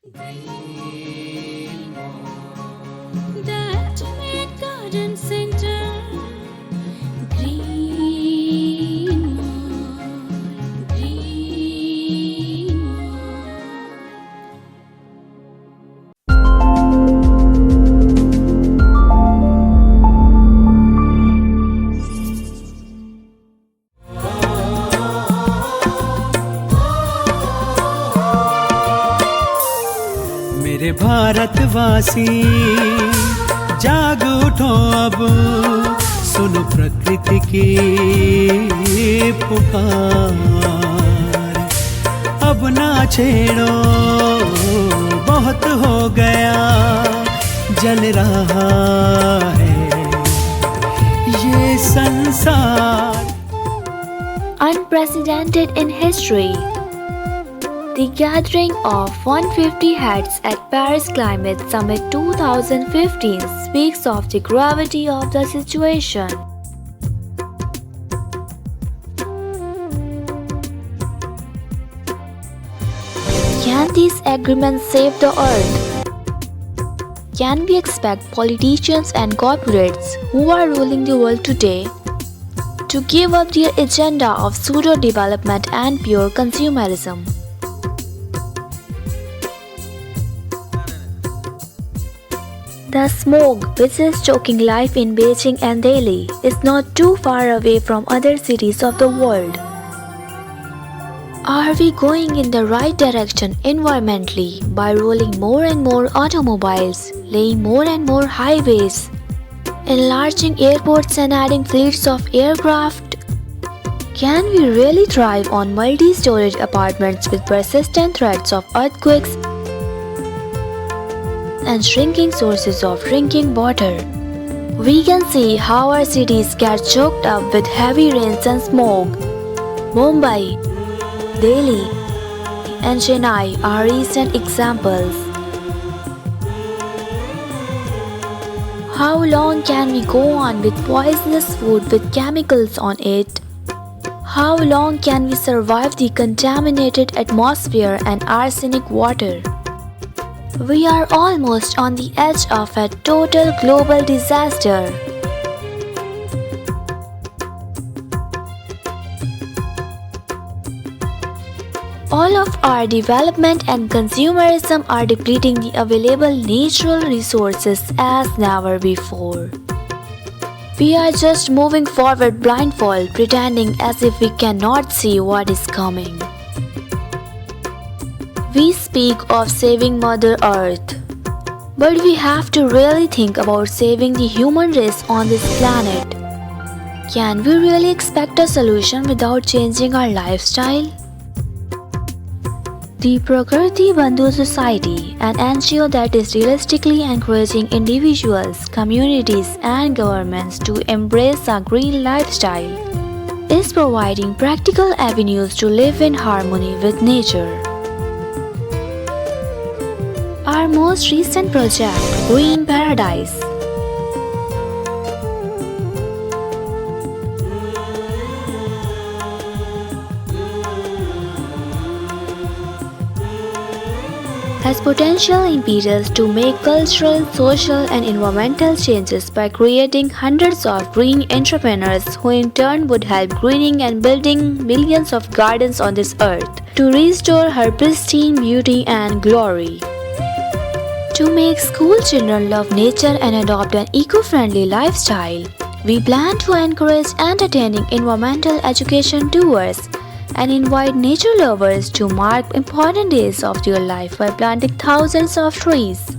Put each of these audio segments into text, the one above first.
Green that made garden center. Green green मेरे भारतवासी जाग उठो अब, सुनो प्रकृति की पुकार। अब ना छेड़ो, बहुत हो गया, जल रहा है ये संसार। Unprecedented in history, the gathering of 150 heads at Paris Climate Summit 2015 speaks of the gravity of the situation. Can these agreements save the earth? Can we expect politicians and corporates who are ruling the world today to give up their agenda of pseudo-development and pure consumerism? The smog, which is choking life in Beijing and Delhi, is not too far away from other cities of the world. Are we going in the right direction environmentally by rolling more and more automobiles, laying more and more highways, enlarging airports and adding fleets of aircraft? Can we really thrive on multi-storied apartments with persistent threats of earthquakes and shrinking sources of drinking water? We can see how our cities get choked up with heavy rains and smog. Mumbai, Delhi, and Chennai are recent examples. How long can we go on with poisonous food with chemicals on it? How long can we survive the contaminated atmosphere and arsenic water? We are almost on the edge of a total global disaster. All of our development and consumerism are depleting the available natural resources as never before. We are just moving forward blindfold, pretending as if we cannot see what is coming. We speak of saving Mother Earth, but we have to really think about saving the human race on this planet. Can we really expect a solution without changing our lifestyle? The Prakriti Bandhu Society, an NGO that is realistically encouraging individuals, communities, and governments to embrace a green lifestyle, is providing practical avenues to live in harmony with nature. Our most recent project, Green Paradise, has potential impetus to make cultural, social, and environmental changes by creating hundreds of green entrepreneurs who in turn would help greening and building millions of gardens on this earth to restore her pristine beauty and glory. To make school children love nature and adopt an eco-friendly lifestyle, we plan to encourage entertaining environmental education tours and invite nature lovers to mark important days of their life by planting thousands of trees.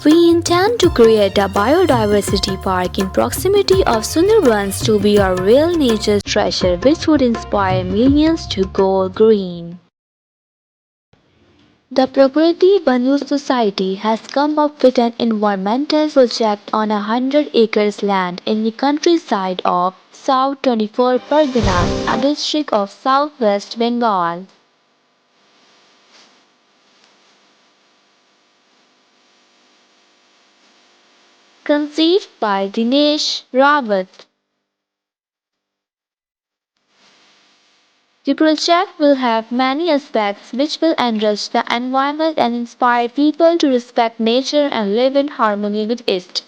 We intend to create a biodiversity park in proximity of Sundarbans to be a real nature treasure which would inspire millions to go green. The Prakriti Bandhu Society has come up with an environmental project on 100 acres land in the countryside of South 24 Parganas, a district of Southwest Bengal. Conceived by Dinesh Rawat. The project will have many aspects which will enrich the environment and inspire people to respect nature and live in harmony with it.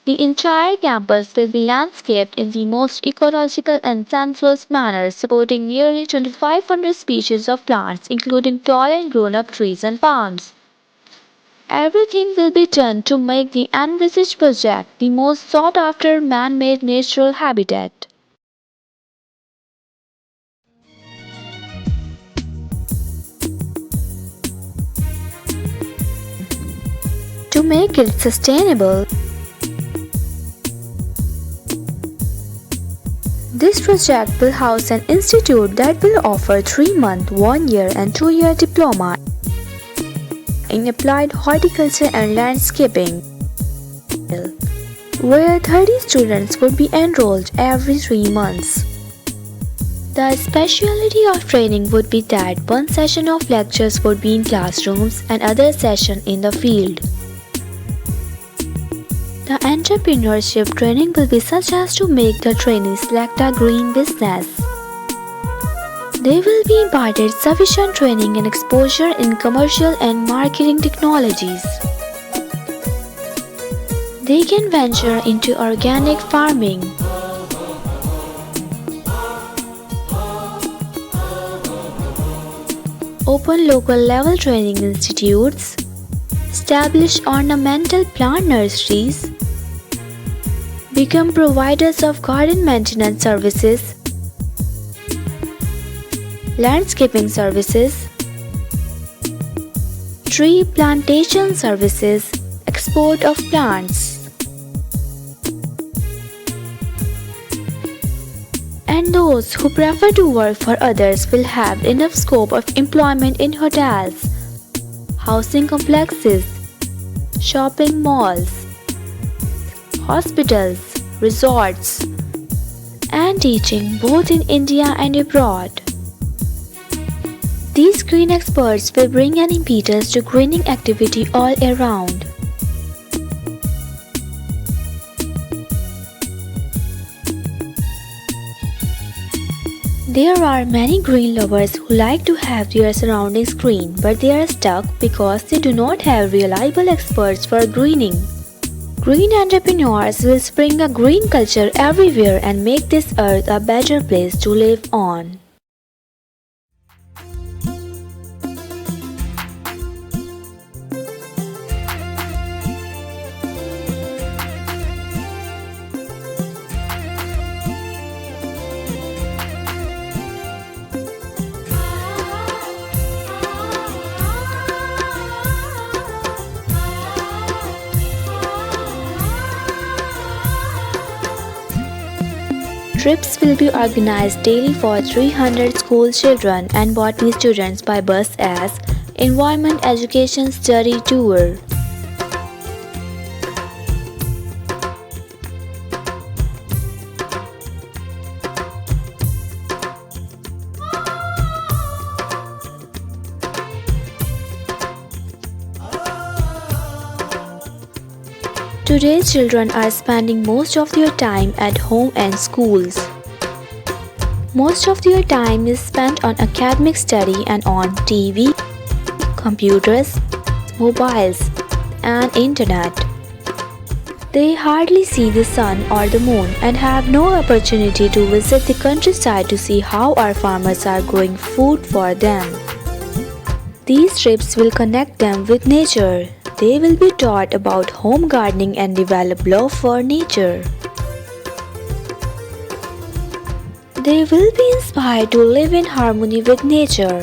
The entire campus will be landscaped in the most ecological and senseless manner, supporting nearly 2,500 species of plants, including tall and grown-up trees and palms. Everything will be done to make the envisaged project the most sought-after man-made natural habitat. To make it sustainable, this project will house an institute that will offer 3-month, 1-year and 2-year diploma in applied horticulture and landscaping, where 30 students would be enrolled every 3 months. The specialty of training would be that one session of lectures would be in classrooms and other session in the field. The entrepreneurship training will be such as to make the trainees select a green business. They will be imparted sufficient training and exposure in commercial and marketing technologies. They can venture into organic farming, open local level training institutes, establish ornamental plant nurseries, become providers of garden maintenance services, landscaping services, tree plantation services, export of plants. And those who prefer to work for others will have enough scope of employment in hotels, housing complexes, shopping malls, hospitals, resorts, and teaching both in India and abroad. These green experts will bring an impetus to greening activity all around. There are many green lovers who like to have their surroundings green, but they are stuck because they do not have reliable experts for greening. Green entrepreneurs will spring a green culture everywhere and make this earth a better place to live on. Trips will be organized daily for 300 school children and botany students by bus as Environment Education Study Tour. Today, children are spending most of their time at home and schools. Most of their time is spent on academic study and on TV, computers, mobiles, and internet. They hardly see the sun or the moon and have no opportunity to visit the countryside to see how our farmers are growing food for them. These trips will connect them with nature. They will be taught about home gardening and develop love for nature. They will be inspired to live in harmony with nature.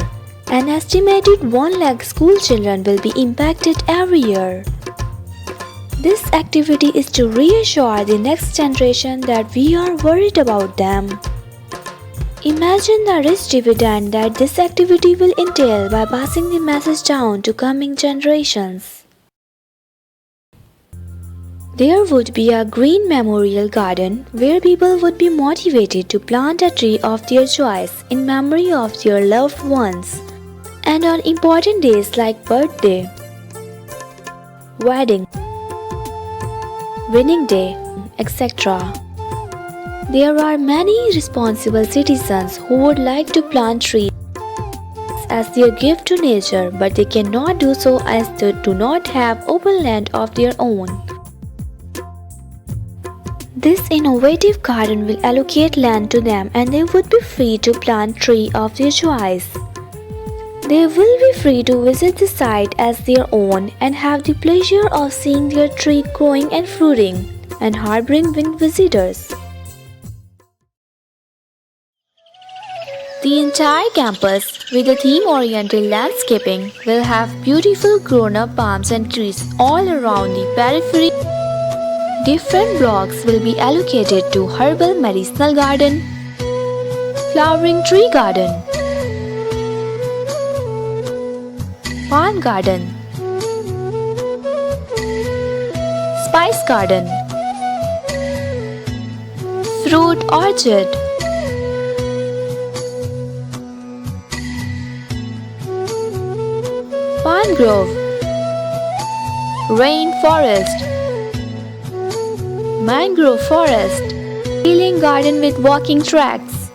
An estimated 1 lakh school children will be impacted every year. This activity is to reassure the next generation that we are worried about them. Imagine the rich dividend that this activity will entail by passing the message down to coming generations. There would be a green memorial garden where people would be motivated to plant a tree of their choice in memory of their loved ones. And on important days like birthday, wedding, winning day, etc., There are many responsible citizens who would like to plant trees as their gift to nature, but they cannot do so as they do not have open land of their own. This innovative garden will allocate land to them and they would be free to plant tree of their choice. They will be free to visit the site as their own and have the pleasure of seeing their tree growing and fruiting and harboring visitors. The entire campus, with a theme-oriented landscaping, will have beautiful grown-up palms and trees all around the periphery. Different blocks will be allocated to herbal medicinal garden, flowering tree garden, palm garden, spice garden, fruit orchard, palm grove, rainforest, mangrove forest, healing garden with walking tracks.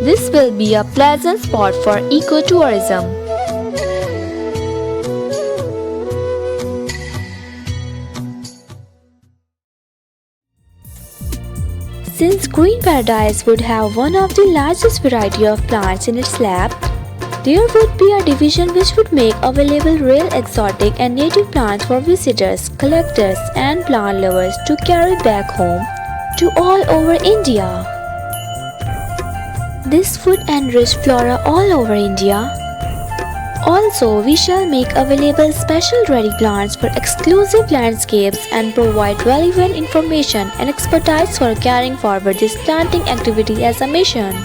This will be a pleasant spot for ecotourism. Since Green Paradise would have one of the largest variety of plants in its lab, there would be a division which would make available rare, exotic and native plants for visitors, collectors and plant lovers to carry back home to all over India. This would enrich flora all over India. Also, we shall make available special ready plants for exclusive landscapes and provide relevant information and expertise for carrying forward this planting activity as a mission.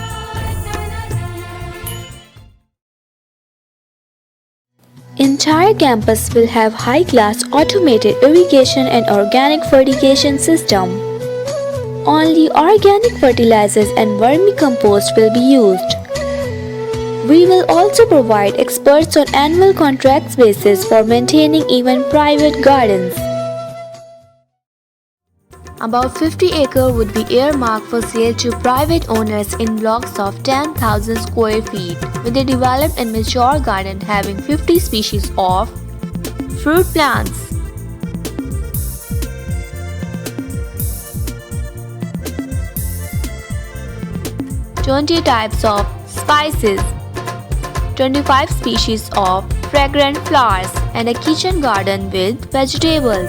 Entire campus will have high-class automated irrigation and organic fertigation system. Only organic fertilizers and vermicompost will be used. We will also provide experts on annual contract basis for maintaining even private gardens. About 50 acres would be earmarked for sale to private owners in blocks of 10,000 square feet, with a developed and mature garden having 50 species of fruit plants, 20 types of spices, 25 species of fragrant flowers, and a kitchen garden with vegetables.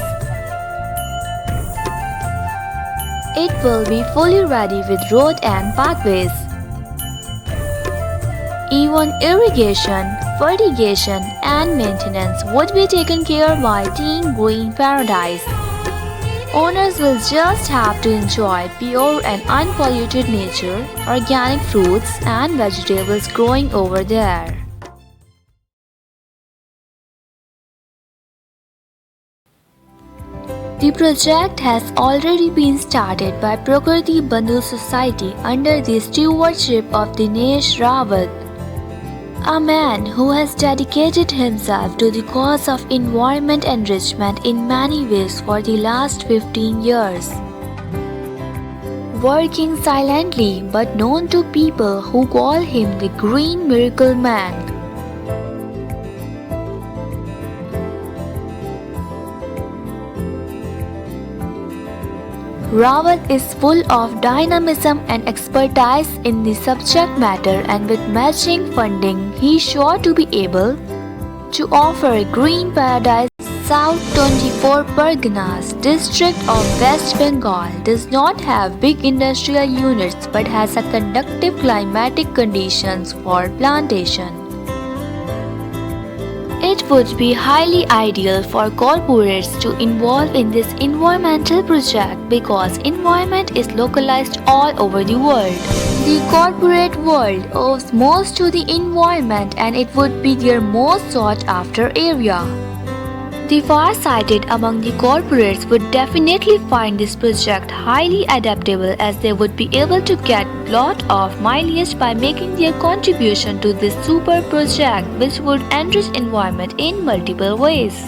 It will be fully ready with road and pathways. Even irrigation, fertigation and maintenance would be taken care by Team Green Paradise. Owners will just have to enjoy pure and unpolluted nature, organic fruits and vegetables growing over there. The project has already been started by Prakriti Bandhu Society under the stewardship of Dinesh Rawat, a man who has dedicated himself to the cause of environment enrichment in many ways for the last 15 years. Working silently but known to people who call him the Green Miracle Man. Rawat is full of dynamism and expertise in the subject matter, and with matching funding, he is sure to be able to offer Green Paradise. South 24 Parganas district of West Bengal does not have big industrial units but has a conducive climatic conditions for plantation. It would be highly ideal for corporates to involve in this environmental project because environment is localized all over the world. The corporate world owes most to the environment and it would be their most sought after area. The far-sighted among the corporates would definitely find this project highly adaptable as they would be able to get lot of mileage by making their contribution to this super project which would enrich environment in multiple ways.